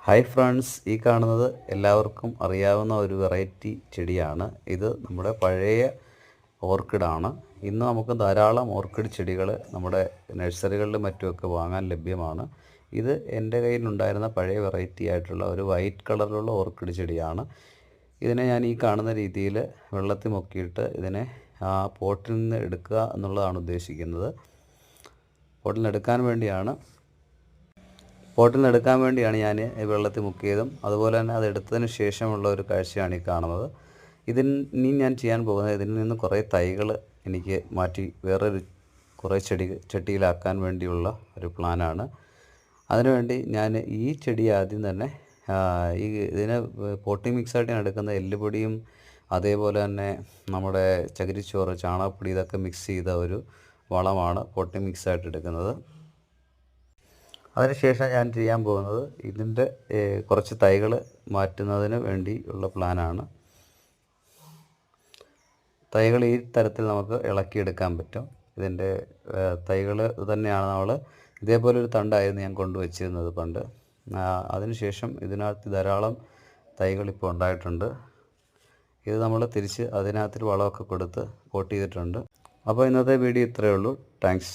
Hi friends, ഈ കാണുന്നത് എല്ലാവർക്കും അറിയാവുന്ന ഒരു വെറൈറ്റി ചെടിയാണ്. ഇത് നമ്മുടെ പഴയ ഓർക്കിഡാണ്. ഇന്ന് നമുക്ക് ധാരാളം ഓർക്കിഡ് ചെടികൾ നമ്മുടെ നഴ്സറികളിലും മറ്റുമൊക്കെ വാങ്ങാൻ ലഭ്യമാണ്. ഇത് എൻ്റെ കയ്യിലുണ്ടായിരുന്ന പഴയ വെറൈറ്റി ആയിട്ടുള്ള ഒരു വൈറ്റ് കളറിലുള്ള ഓർക്കിഡ് ചെടിയാണ്. ഇതിനെ ഞാൻ ഈ കാണുന്ന രീതിയിൽ വെള്ളത്തിൽ മുക്കിയിട്ട് ഇതിനെ ആ പോട്ടിൽ നിന്ന് എടുക്കുക എന്നുള്ളതാണ് ഉദ്ദേശിക്കുന്നത്. പോട്ടിൽ നിന്ന് എടുക്കാൻ വേണ്ടിയാണ് ഞാൻ വെള്ളത്തിൽ മുക്കിയതും അതുപോലെ തന്നെ അത് എടുത്തതിന് ശേഷമുള്ള ഒരു കാഴ്ചയാണ് ഈ കാണുന്നത്. ഇനി ഞാൻ ചെയ്യാൻ പോകുന്നത് ഇതിൽ നിന്ന് കുറേ തൈകൾ എനിക്ക് മാറ്റി വേറൊരു കുറേ ചട്ടിയിലാക്കാൻ വേണ്ടിയുള്ള ഒരു പ്ലാനാണ്. അതിനുവേണ്ടി ഞാൻ ഈ ചെടി ആദ്യം തന്നെ ഇതിനെ പോട്ടിംഗ് മിക്സായിട്ട് ഞാൻ എടുക്കുന്ന എല്ലുപൊടിയും അതേപോലെ തന്നെ നമ്മുടെ ചകിരിച്ചോറ്, ചാണകപ്പൊടി ഇതൊക്കെ മിക്സ് ചെയ്ത ഒരു വളമാണ് പോട്ടിംഗ് മിക്സായിട്ട് എടുക്കുന്നത്. അതിനുശേഷം ഞാൻ ചെയ്യാൻ പോകുന്നത് ഇതിൻ്റെ കുറച്ച് തൈകൾ മാറ്റുന്നതിന് വേണ്ടിയുള്ള പ്ലാനാണ്. തൈകൾ ഈ തരത്തിൽ നമുക്ക് ഇളക്കിയെടുക്കാൻ പറ്റും. ഇതിൻ്റെ തൈകൾ തന്നെയാണ് നമ്മൾ ഇതേപോലൊരു തണ്ടായിരുന്നു ഞാൻ കൊണ്ടുവച്ചിരുന്നത് പണ്ട്. അതിനുശേഷം ഇതിനകത്ത് ധാരാളം തൈകളിപ്പോൾ ഉണ്ടായിട്ടുണ്ട്. ഇത് നമ്മൾ തിരിച്ച് അതിനകത്ത് വളമൊക്കെ കൊടുത്ത് പോട്ട് ചെയ്തിട്ടുണ്ട്. അപ്പോൾ ഇന്നത്തെ വീഡിയോ ഇത്രയേ ഉള്ളൂ. താങ്ക്സ്.